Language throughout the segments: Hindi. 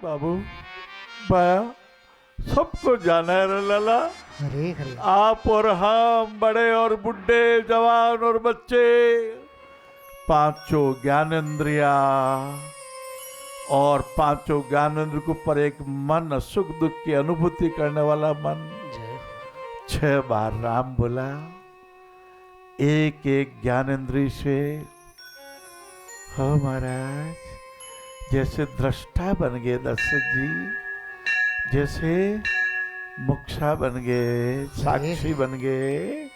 बाबू मैं सबको जाना है रे लाला। हरे हरे। आप और हम, बड़े और बुढ़े, जवान और बच्चे, पांचों ज्ञानेंद्रिया और पांचों ज्ञानेंद्र के ऊपर एक मन, सुख दुख की अनुभूति करने वाला मन। 6 बार राम बोला, एक एक ज्ञानेंद्रिय से। हो महाराज, जैसे दृष्टा बन गए दशरथ जी, जैसे मुक्षा बन गए, साक्षी बन गए,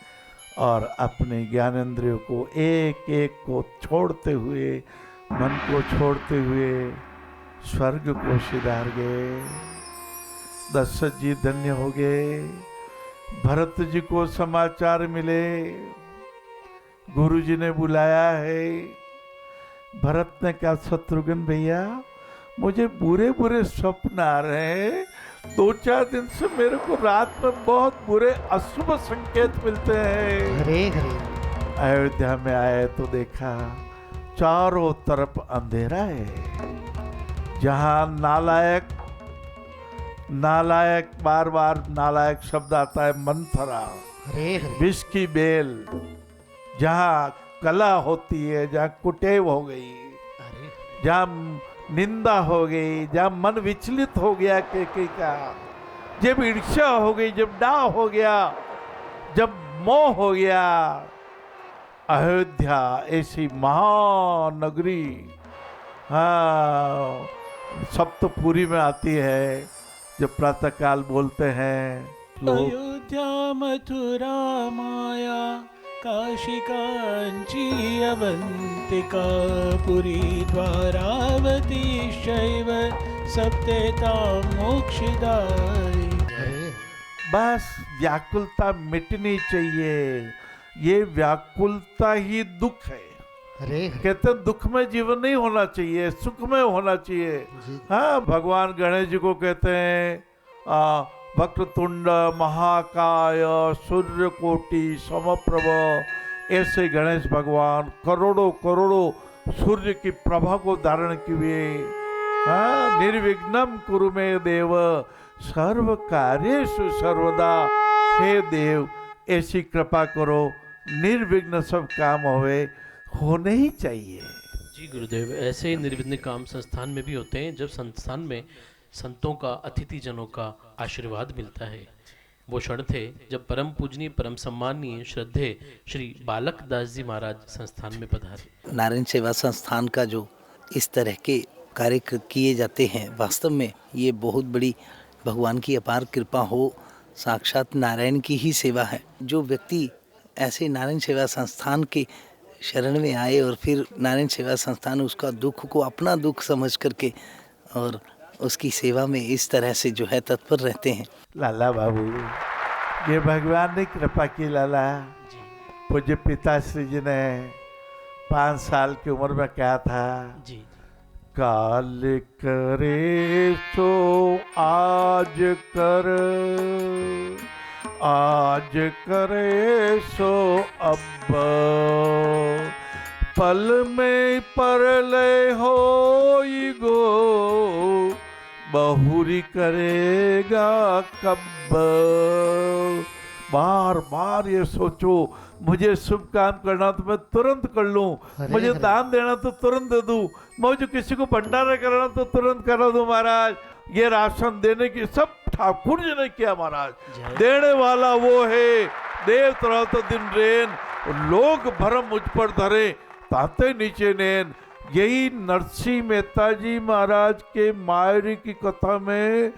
और अपने ज्ञानेंद्रियों को एक एक को छोड़ते हुए, मन को छोड़ते हुए स्वर्ग को सिधार गए। दशरथ जी धन्य हो गए। भरत जी को समाचार मिले, गुरु जी ने बुलाया है। भरत ने कहा, शत्रुघ्न भैया मुझे बुरे बुरे स्वप्न आ रहे हैं, 2-4 दिन से मेरे को रात में बहुत बुरे अशुभ संकेत मिलते हैं। हरे हरे। अयोध्या में आए तो देखा चारों तरफ अंधेरा है। जहां नालायक नालायक, बार बार नालायक शब्द आता है, मंथरा, हरे हरे। विष की बेल, जहां कला होती है, जहां कुटेव हो गई, जहां निंदा हो गई, जहां मन विचलित हो गया के का, जब ईर्ष्या हो गई, जब डाह हो गया, जब मोह हो गया, अयोध्या ऐसी महानगरी, हाँ, सप्तपुरी में आती है, जो प्रातः काल बोलते हैं लोग। अयोध्या मथुरा माया काशी कांची अवंतिका पुरी द्वारावती शैव सप्तेता मोक्षदायी। बस व्याकुलता मिटनी चाहिए। ये व्याकुलता ही दुख है। कहते हैं दुख में जीवन नहीं होना चाहिए, सुख में होना चाहिए। हाँ, भगवान गणेश जी को कहते हैं वक्रतुंड महाकाय सूर्यकोटि समप्रभ। ऐसे गणेश भगवान करोड़ों करोड़ों सूर्य की प्रभा को धारण किए। हाँ, निर्विघ्नम कुरु मे देव सर्व कार्येषु सर्वदा। हे देव, ऐसी कृपा करो, निर्विघ्न सब काम होने ही चाहिए। जी गुरुदेव, ऐसे निर्विघ्न काम संस्थान में भी होते हैं। जब संस्थान में संतों का, अतिथि जनों का आशीर्वाद मिलता है। वो क्षण थे जब परम पूजनीय, परम सम्माननीय, श्रद्धेय श्री बालक दास जी महाराज संस्थान में पधारे। नारायण सेवा संस्थान का जो इस तरह के कार्य किए जाते हैं, वास्तव में ये बहुत बड़ी भगवान की अपार कृपा हो, साक्षात नारायण की ही सेवा है। जो व्यक्ति ऐसे नारायण सेवा संस्थान के शरण में आए और फिर नारायण सेवा संस्थान उसका दुख को अपना दुख समझ करके और उसकी सेवा में इस तरह से जो है तत्पर रहते हैं। लाला बाबू, ये भगवान ने कृपा की लाला। पूज्य पिताश्री जी ने 5 साल की उम्र में कहा था, जी, काल करे सो आज कर, आज करे सो अब, पल में परलय होई गो, बहुरी करेगा कब। बार बार ये सोचो, मुझे शुभ काम करना तो मैं तुरंत कर लूं, मुझे दान देना तो तुरंत दे दूं, मुझे किसी को भंडारा कराना तो तुरंत करा दूं महाराज। ये राशन देने की सब ठाकुर जी ने किया महाराज। देने वाला वो है, देव तरह तो दिन रेन, लोग भरम मुझ पर धरे, ताते नीचे नैन। यही नरसिंह मेहता जी महाराज के मायरी की कथा में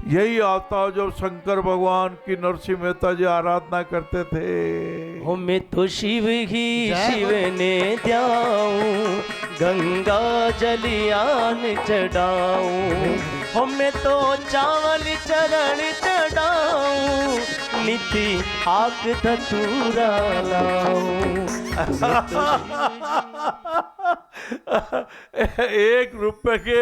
यही आता, जब शंकर भगवान की नरसिंह मेहता जी आराधना करते थे। हो मैं तो शिव ही शिव ने द्याऊं, गंगा जलियान चढ़ाऊं। हो मैं तो चावल चरण चढ़ाऊं, निति आग धतूरा लाऊं। 1 रुपए के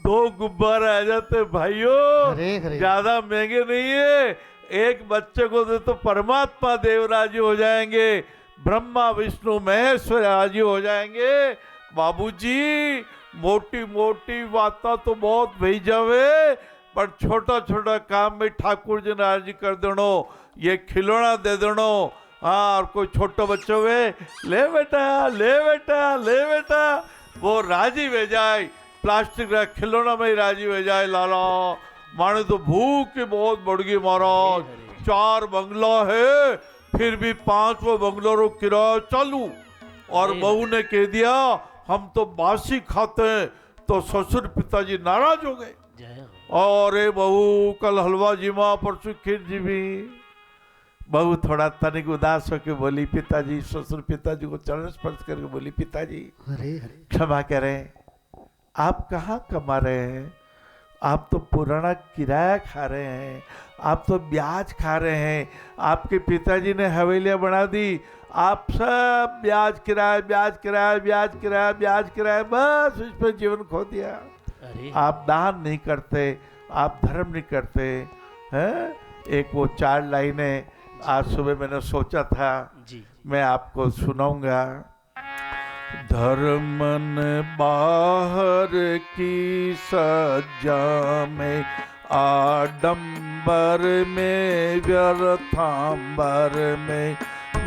2 गुब्बारे आ जाते भाइयों, ज्यादा महंगे नहीं है। एक बच्चे को दे तो परमात्मा देव राजी हो जाएंगे, ब्रह्मा विष्णु महेश्वर राजी हो जाएंगे। बाबूजी, मोटी मोटी बातें तो बहुत भई जावे, पर छोटा छोटा काम में ठाकुर जी ने अर्जी कर देनो, ये खिलौना दे देनो। हाँ, और कोई छोटा बच्चों वे ले बेटा ले बेटा ले बेटा, वो राजी हो जाए, प्लास्टिक का खिलौना में ही राजी हो जाए। लाला माने तो भूख ही बहुत बढ़ गई महाराज, 4 बंगला है फिर भी 5वां बंगला रो किराया चालू। और बहू ने कह दिया हम तो बासी खाते हैं, तो ससुर पिताजी नाराज हो गए। जय हो। और ए बहू कल हलवा जीमा परसों खीर जी भी। बहू थोड़ा तनिक उदास होकर बोली पिताजी, ससुर पिताजी को चरण स्पर्श करके बोली पिताजी क्षमा करें, आप कहाँ कमा रहे हैं, आप तो पुराना किराया खा रहे हैं, आप तो ब्याज खा रहे हैं। आपके पिताजी ने हवेलियाँ बना दी, आप सब ब्याज किराया ब्याज किराया ब्याज किराया ब्याज किराया, बस इस पर जीवन खो दिया। अरे आप दान नहीं करते, आप धर्म नहीं करते हैं। एक वो 4 लाइनें आज सुबह मैंने सोचा था जी मैं आपको सुनाऊंगा। धर्मन बाहर की सज्जा में, आडंबर में व्यर्थांबर में,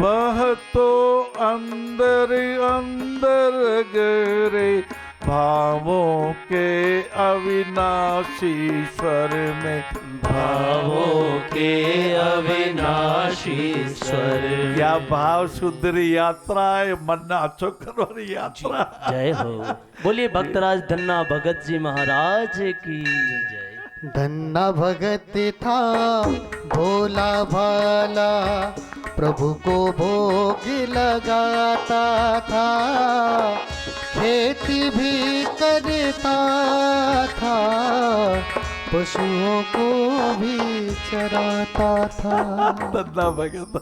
वह तो अंदर अंदर गिरे भावों के अविनाशी स्वर में। भावों के अविनाशी स्वर। क्या भाव सुंदरी यात्रा है, मन नाचो करो री यात्रा। जय हो। बोलिए भक्तराज धन्ना भगत जी महाराज की जय। धन्ना भगत था भोला भाला, प्रभु को भोग लगाता था, खेती भी करता था, पशुओं को भी चराता था। धन्ना भगत